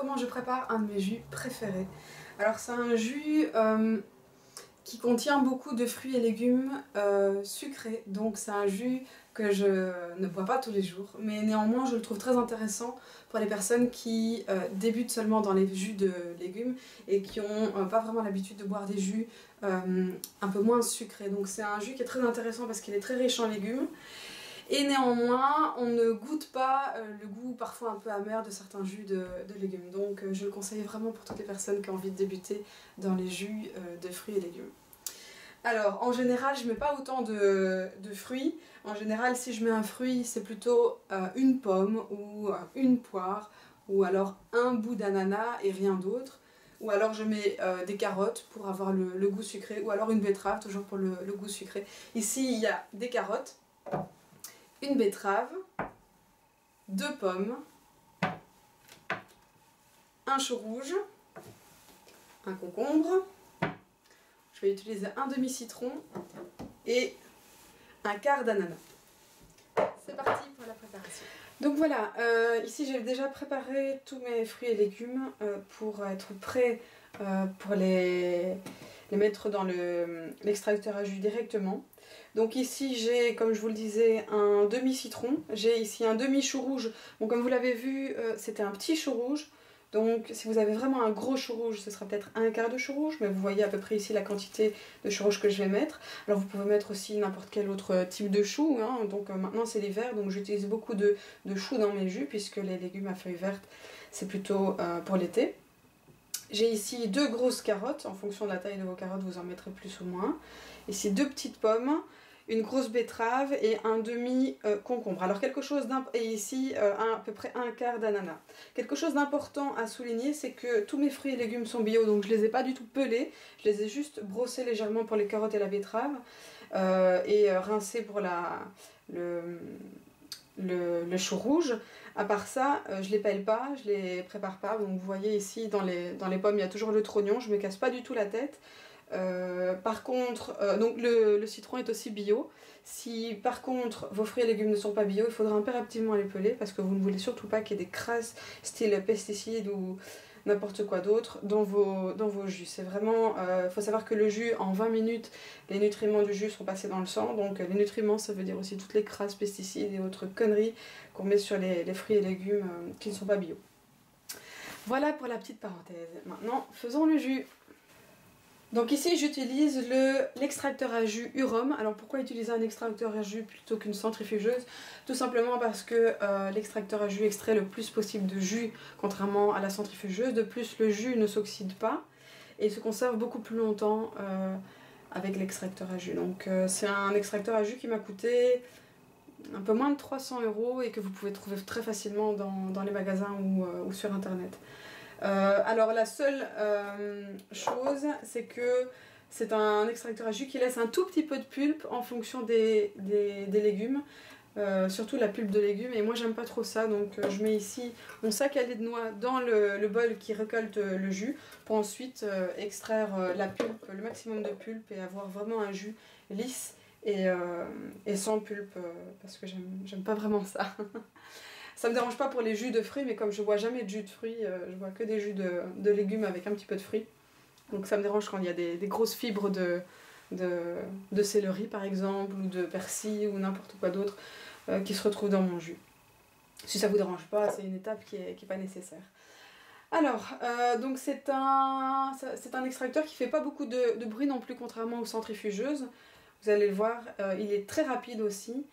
comment je prépare un de mes jus préférés. Alors c'est un jus qui contient beaucoup de fruits et légumes sucrés, donc c'est un jus que je ne bois pas tous les jours, mais néanmoins je le trouve très intéressant pour les personnes qui débutent seulement dans les jus de légumes et qui n'ont pas vraiment l'habitude de boire des jus un peu moins sucrés. Donc c'est un jus qui est très intéressant parce qu'il est très riche en légumes. Et néanmoins, on ne goûte pas le goût parfois un peu amer de certains jus de légumes. Donc je le conseille vraiment pour toutes les personnes qui ont envie de débuter dans les jus de fruits et légumes. Alors en général, je ne mets pas autant de fruits. En général, si je mets un fruit, c'est plutôt une pomme ou une poire ou alors un bout d'ananas et rien d'autre. Ou alors je mets des carottes pour avoir le goût sucré ou alors une betterave toujours pour le goût sucré. Ici, il y a des carottes, une betterave, 2 pommes, un chou rouge, un concombre, je vais utiliser un demi-citron et un quart d'ananas. C'est parti pour la préparation. Donc voilà, ici j'ai déjà préparé tous mes fruits et légumes pour être prêt pour les mettre dans l'extracteur à jus directement. Donc ici j'ai, comme je vous le disais, un demi-citron, j'ai ici un demi-chou rouge. Bon, comme vous l'avez vu, c'était un petit chou rouge. Donc si vous avez vraiment un gros chou rouge, ce sera peut-être un quart de chou rouge, mais vous voyez à peu près ici la quantité de chou rouge que je vais mettre. Alors vous pouvez mettre aussi n'importe quel autre type de chou, hein. Donc maintenant c'est l'hiver, donc j'utilise beaucoup de choux dans mes jus, puisque les légumes à feuilles vertes, c'est plutôt pour l'été. J'ai ici 2 grosses carottes, en fonction de la taille de vos carottes, vous en mettrez plus ou moins. Ici 2 petites pommes, une grosse betterave et un demi concombre. Alors quelque chose et ici à peu près un quart d'ananas. Quelque chose d'important à souligner, c'est que tous mes fruits et légumes sont bio, donc je les ai pas du tout pelés, je les ai juste brossés légèrement pour les carottes et la betterave et rincés pour le chou rouge. À part ça, je les pèle pas, je les prépare pas. Donc vous voyez ici dans les pommes, il y a toujours le trognon, je me casse pas du tout la tête. Par contre, donc le citron est aussi bio. Si par contre vos fruits et légumes ne sont pas bio, il faudra impérativement les peler parce que vous ne voulez surtout pas qu'il y ait des crasses style pesticides ou n'importe quoi d'autre dans vos jus. C'est vraiment, faut savoir que le jus, en 20 minutes, les nutriments du jus sont passés dans le sang. Donc les nutriments, ça veut dire aussi toutes les crasses, pesticides et autres conneries qu'on met sur les fruits et légumes qui ne sont pas bio. Voilà pour la petite parenthèse. Maintenant, faisons le jus. Donc ici j'utilise l'extracteur à jus Urom. Alors pourquoi utiliser un extracteur à jus plutôt qu'une centrifugeuse? Tout simplement parce que l'extracteur à jus extrait le plus possible de jus, contrairement à la centrifugeuse. De plus, le jus ne s'oxyde pas et se conserve beaucoup plus longtemps avec l'extracteur à jus. Donc c'est un extracteur à jus qui m'a coûté un peu moins de 300 € et que vous pouvez trouver très facilement dans les magasins ou sur internet. Alors la seule chose, c'est que c'est un extracteur à jus qui laisse un tout petit peu de pulpe en fonction des légumes, surtout la pulpe de légumes, et moi j'aime pas trop ça, donc je mets ici mon sac à lait de noix dans le bol qui récolte le jus pour ensuite extraire la pulpe, le maximum de pulpe, et avoir vraiment un jus lisse et sans pulpe, parce que j'aime pas vraiment ça. Ça me dérange pas pour les jus de fruits, mais comme je bois jamais de jus de fruits, je bois que des jus de légumes avec un petit peu de fruits. Donc ça me dérange quand il y a des grosses fibres de céleri par exemple, ou de persil, ou n'importe quoi d'autre qui se retrouve dans mon jus. Si ça vous dérange pas, c'est une étape qui est pas nécessaire. Alors, donc c'est un extracteur qui fait pas beaucoup de bruit non plus, contrairement aux centrifugeuses. Vous allez le voir, il est très rapide aussi.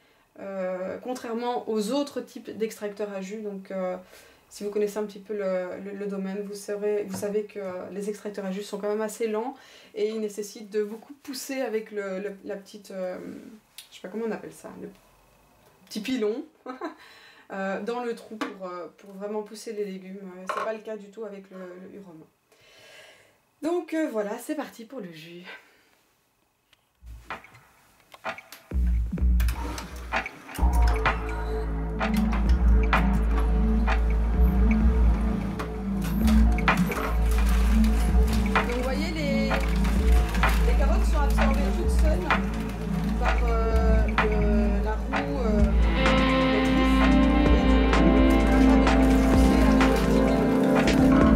Contrairement aux autres types d'extracteurs à jus. Donc si vous connaissez un petit peu le domaine, vous savez que les extracteurs à jus sont quand même assez lents et ils nécessitent de beaucoup pousser avec la petite, je sais pas comment on appelle ça, le petit pilon dans le trou pour vraiment pousser les légumes. C'est pas le cas du tout avec le Urom. Donc voilà, c'est parti pour le jus. Absorbées toutes seules par la roue motrice, et du coup, on n'a pas besoin de pousser avec le petit pilon.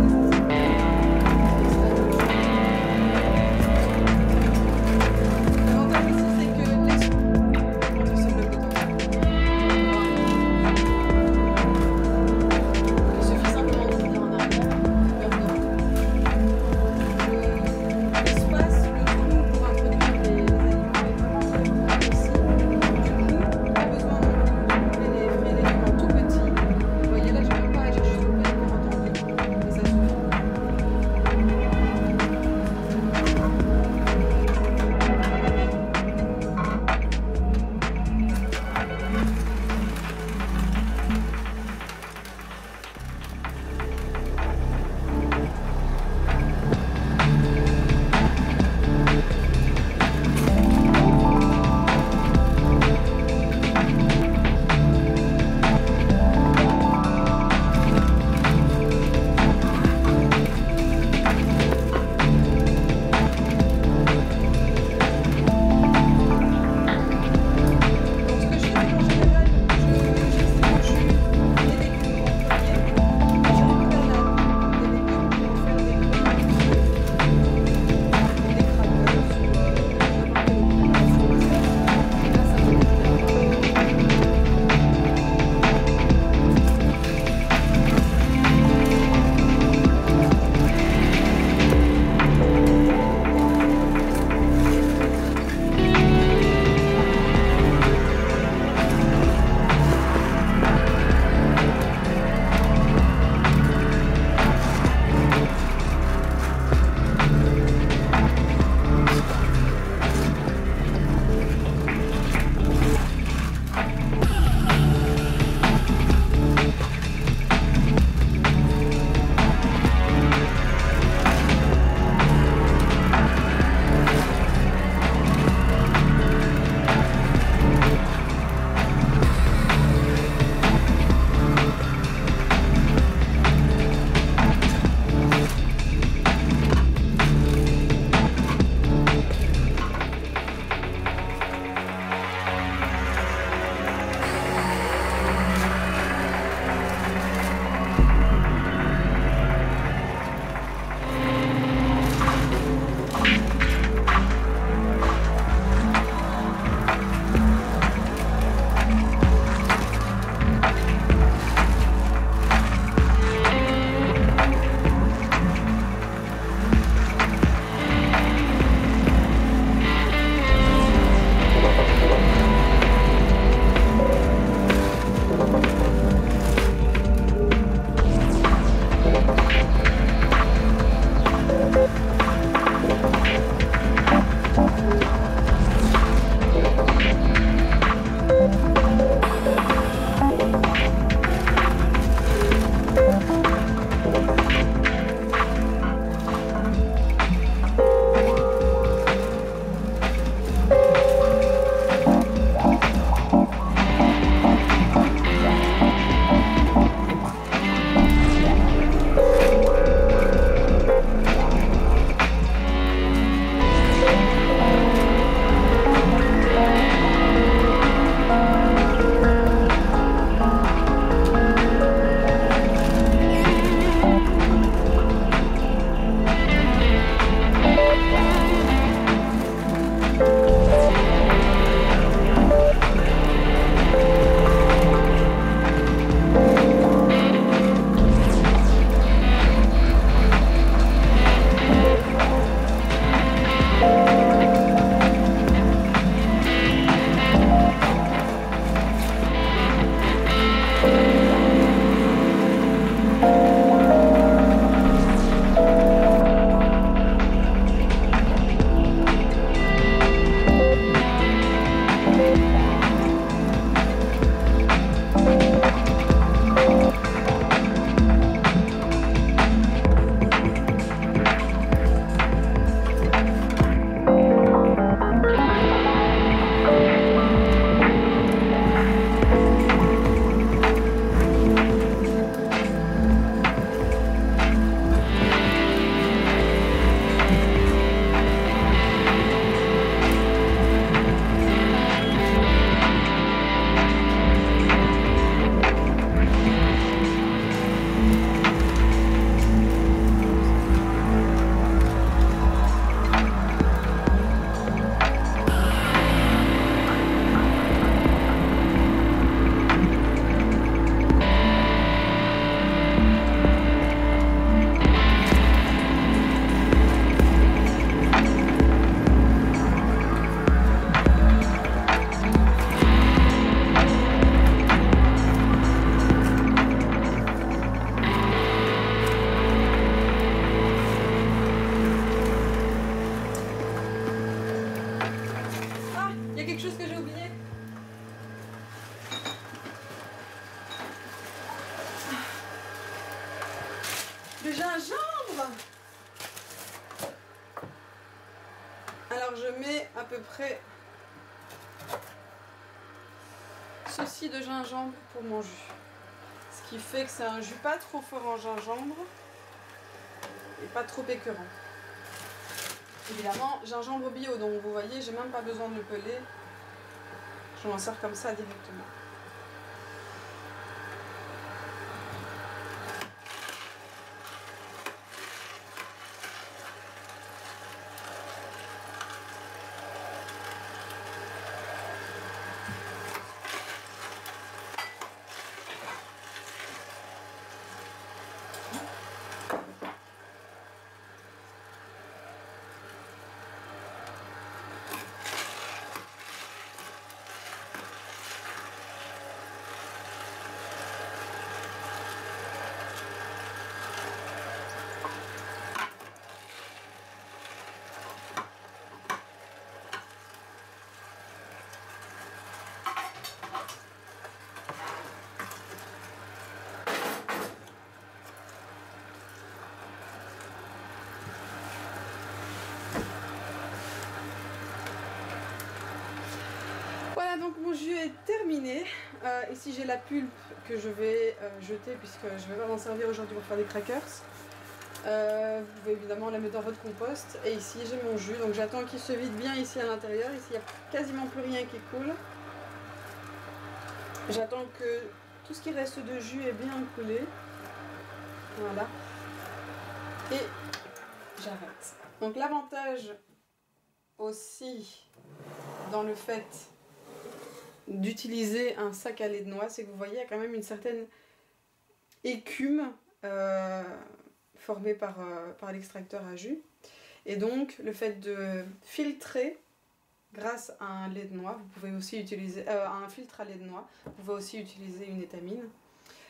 y a quelque chose que j'ai oublié? Le gingembre! Alors je mets à peu près ceci de gingembre pour mon jus. Ce qui fait que c'est un jus pas trop fort en gingembre et pas trop écœurant. Évidemment, gingembre bio, donc vous voyez, j'ai même pas besoin de le peler. Je m'en sers comme ça directement. Voilà, donc mon jus est terminé. Ici j'ai la pulpe que je vais jeter puisque je vais pas m'en servir aujourd'hui pour faire des crackers. Vous pouvez évidemment la mettre dans votre compost. Et ici j'ai mon jus, donc j'attends qu'il se vide bien ici à l'intérieur. Ici il n'y a quasiment plus rien qui coule. J'attends que tout ce qui reste de jus est bien coulé. Voilà. Et j'arrête. Donc l'avantage aussi dans le fait d'utiliser un sac à lait de noix, c'est que vous voyez, il y a quand même une certaine écume formée par l'extracteur à jus. Et donc, le fait de filtrer grâce à un lait de noix, vous pouvez aussi utiliser un filtre à lait de noix, vous pouvez aussi utiliser une étamine,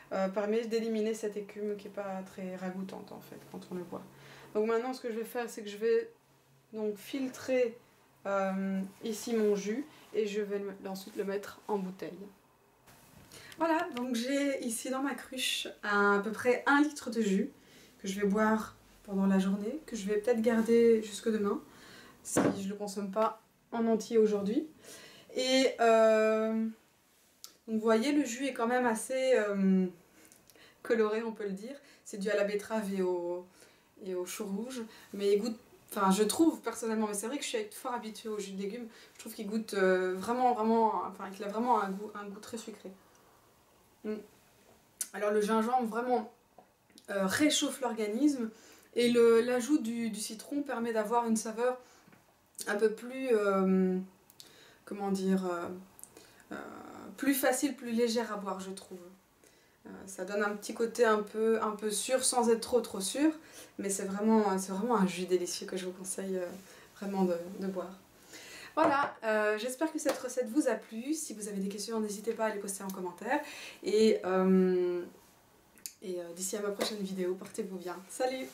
permet d'éliminer cette écume qui n'est pas très ragoûtante en fait quand on le boit. Donc maintenant, ce que je vais faire, c'est que je vais donc filtrer ici mon jus et je vais ensuite le mettre en bouteille. Voilà, donc j'ai ici dans ma cruche à peu près 1 litre de jus que je vais boire pendant la journée, que je vais peut-être garder jusque demain si je ne le consomme pas en entier aujourd'hui. Et donc vous voyez, le jus est quand même assez coloré, on peut le dire. C'est dû à la betterave et au chou rouge, mais il goûte. Enfin, je trouve personnellement, mais c'est vrai que je suis fort habituée au jus de légumes, je trouve qu'il goûte vraiment, enfin, qu'il a vraiment un goût très sucré. Alors le gingembre vraiment réchauffe l'organisme et l'ajout du citron permet d'avoir une saveur un peu plus, comment dire, plus facile, plus légère à boire, je trouve. Ça donne un petit côté un peu sûr sans être trop sûr, mais c'est vraiment un jus délicieux que je vous conseille vraiment de boire. Voilà, j'espère que cette recette vous a plu. Si vous avez des questions, n'hésitez pas à les poster en commentaire. Et d'ici à ma prochaine vidéo, portez-vous bien. Salut!